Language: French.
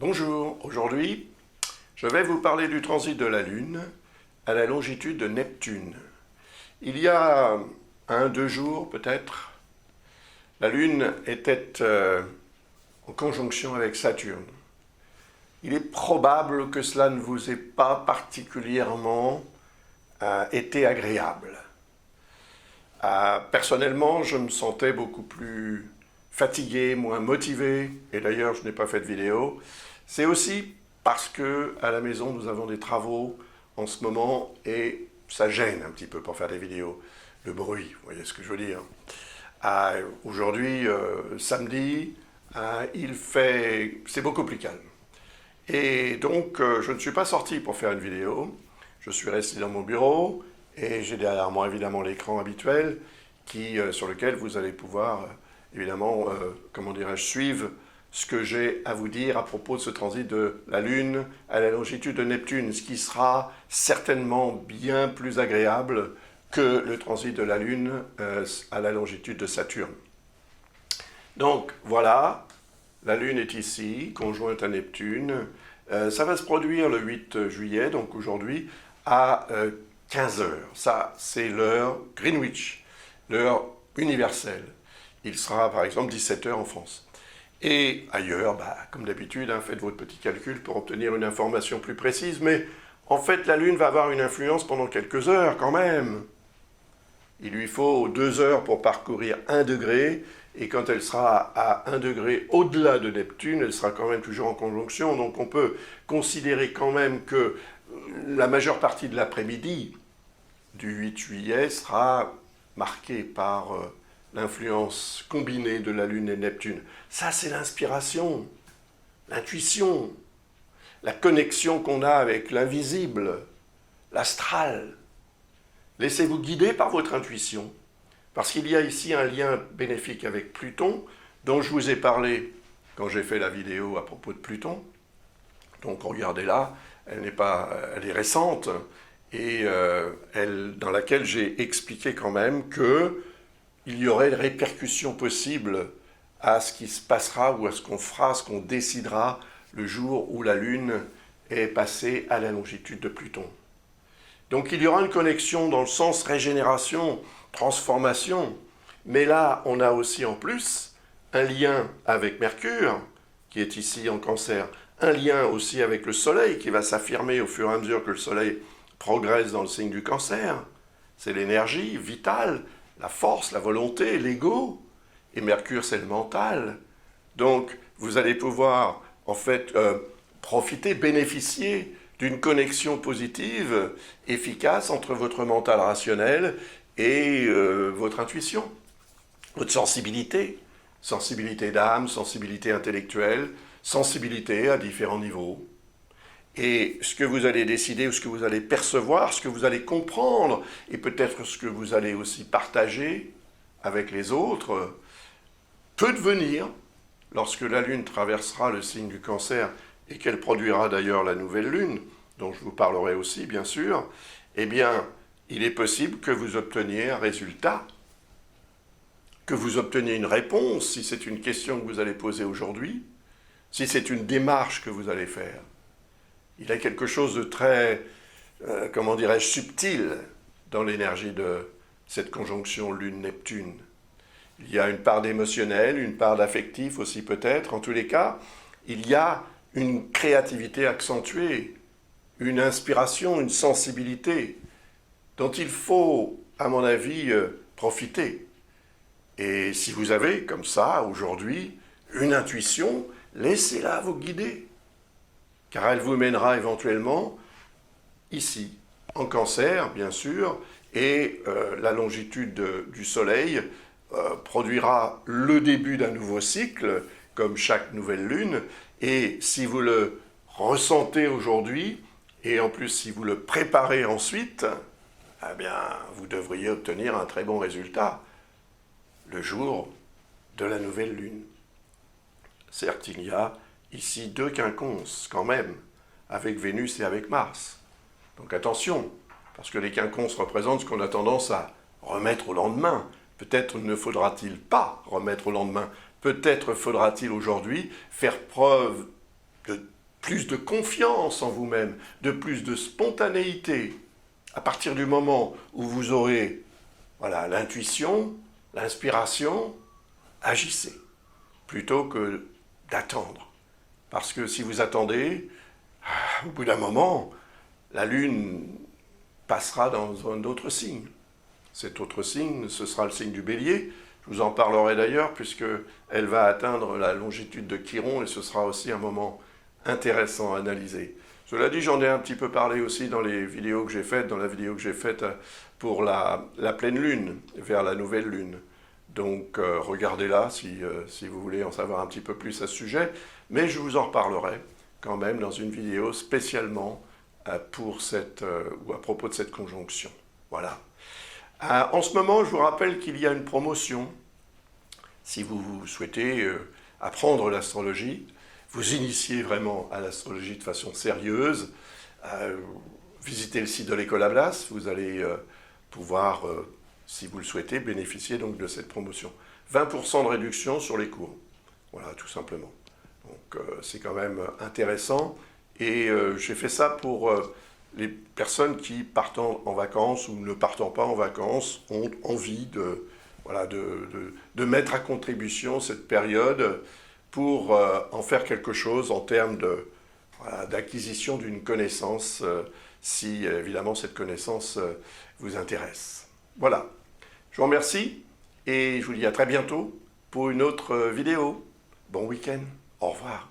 Bonjour, aujourd'hui je vais vous parler du transit de la Lune à la longitude de Neptune. Il y a 1-2 jours peut-être, la Lune était en conjonction avec Saturne. Il est probable que cela ne vous ait pas particulièrement été agréable. Personnellement, je me sentais beaucoup plus fatigué, moins motivé, et d'ailleurs je n'ai pas fait de vidéo. C'est aussi parce que à la maison nous avons des travaux en ce moment et ça gêne un petit peu pour faire des vidéos. Le bruit, vous voyez ce que je veux dire. Aujourd'hui, samedi, c'est beaucoup plus calme. Et donc je ne suis pas sorti pour faire une vidéo, je suis resté dans mon bureau et j'ai derrière moi évidemment l'écran habituel sur lequel vous allez pouvoir évidemment, suivre ce que j'ai à vous dire à propos de ce transit de la Lune à la longitude de Neptune, ce qui sera certainement bien plus agréable que le transit de la Lune à la longitude de Saturne. Donc voilà, la Lune est ici, conjointe à Neptune. Ça va se produire le 8 juillet, donc aujourd'hui, à 15 heures. Ça, c'est l'heure Greenwich, l'heure universelle. Il sera par exemple 17 heures en France. Et ailleurs, comme d'habitude, faites votre petit calcul pour obtenir une information plus précise, mais en fait la Lune va avoir une influence pendant quelques heures quand même. Il lui faut 2 heures pour parcourir 1 degré, et quand elle sera à 1 degré au-delà de Neptune, elle sera quand même toujours en conjonction, donc on peut considérer quand même que la majeure partie de l'après-midi du 8 juillet sera marquée par l'influence combinée de la Lune et Neptune. Ça, c'est l'inspiration, l'intuition, la connexion qu'on a avec l'invisible, l'astral. Laissez-vous guider par votre intuition, parce qu'il y a ici un lien bénéfique avec Pluton, dont je vous ai parlé quand j'ai fait la vidéo à propos de Pluton. Donc regardez-la, elle est récente, et dans laquelle j'ai expliqué quand même que il y aurait des répercussions possibles à ce qui se passera ou à ce qu'on fera, ce qu'on décidera le jour où la Lune est passée à la longitude de Pluton. Donc il y aura une connexion dans le sens régénération, transformation, mais là on a aussi en plus un lien avec Mercure, qui est ici en Cancer, un lien aussi avec le Soleil qui va s'affirmer au fur et à mesure que le Soleil progresse dans le signe du Cancer. C'est l'énergie vitale, la force, la volonté, l'ego, et Mercure c'est le mental. Donc vous allez pouvoir en fait profiter, bénéficier d'une connexion positive, efficace entre votre mental rationnel et votre intuition, votre sensibilité d'âme, sensibilité intellectuelle, sensibilité à différents niveaux. Et ce que vous allez décider, ou ce que vous allez percevoir, ce que vous allez comprendre, et peut-être ce que vous allez aussi partager avec les autres, peut devenir, lorsque la Lune traversera le signe du Cancer, et qu'elle produira d'ailleurs la nouvelle Lune, dont je vous parlerai aussi bien sûr, eh bien, il est possible que vous obteniez un résultat, que vous obteniez une réponse, si c'est une question que vous allez poser aujourd'hui, si c'est une démarche que vous allez faire. Il y a quelque chose de très, subtil dans l'énergie de cette conjonction Lune-Neptune. Il y a une part d'émotionnel, une part d'affectif aussi peut-être. En tous les cas, il y a une créativité accentuée, une inspiration, une sensibilité dont il faut, à mon avis, profiter. Et si vous avez, comme ça, aujourd'hui, une intuition, laissez-la vous guider. Car elle vous mènera éventuellement ici, en Cancer, bien sûr, et la longitude du Soleil produira le début d'un nouveau cycle, comme chaque nouvelle lune, et si vous le ressentez aujourd'hui, et en plus si vous le préparez ensuite, eh bien, vous devriez obtenir un très bon résultat le jour de la nouvelle lune. Certes, il y a ici 2 quinconces, quand même, avec Vénus et avec Mars. Donc attention, parce que les quinconces représentent ce qu'on a tendance à remettre au lendemain. Peut-être ne faudra-t-il pas remettre au lendemain. Peut-être faudra-t-il aujourd'hui faire preuve de plus de confiance en vous-même, de plus de spontanéité. À partir du moment où vous aurez voilà, l'intuition, l'inspiration, agissez, plutôt que d'attendre. Parce que si vous attendez, au bout d'un moment, la Lune passera dans un autre signe. Cet autre signe, ce sera le signe du Bélier. Je vous en parlerai d'ailleurs, puisqu'elle va atteindre la longitude de Chiron, et ce sera aussi un moment intéressant à analyser. Cela dit, j'en ai un petit peu parlé aussi dans les vidéos que j'ai faites, dans la vidéo que j'ai faite pour la pleine lune, vers la nouvelle lune. Donc regardez-la si vous voulez en savoir un petit peu plus à ce sujet, mais je vous en reparlerai quand même dans une vidéo spécialement ou à propos de cette conjonction. Voilà. En ce moment, je vous rappelle qu'il y a une promotion. Si vous souhaitez apprendre l'astrologie, vous initier vraiment à l'astrologie de façon sérieuse, visitez le site de l'école Ablas, vous allez pouvoir, si vous le souhaitez, bénéficier donc de cette promotion. 20% de réduction sur les cours, voilà, tout simplement. Donc c'est quand même intéressant, et j'ai fait ça pour les personnes qui partent en vacances ou ne partant pas en vacances, ont envie de mettre à contribution cette période pour en faire quelque chose en termes d'acquisition d'une connaissance, si évidemment cette connaissance vous intéresse. Voilà, je vous remercie et je vous dis à très bientôt pour une autre vidéo. Bon week-end, au revoir.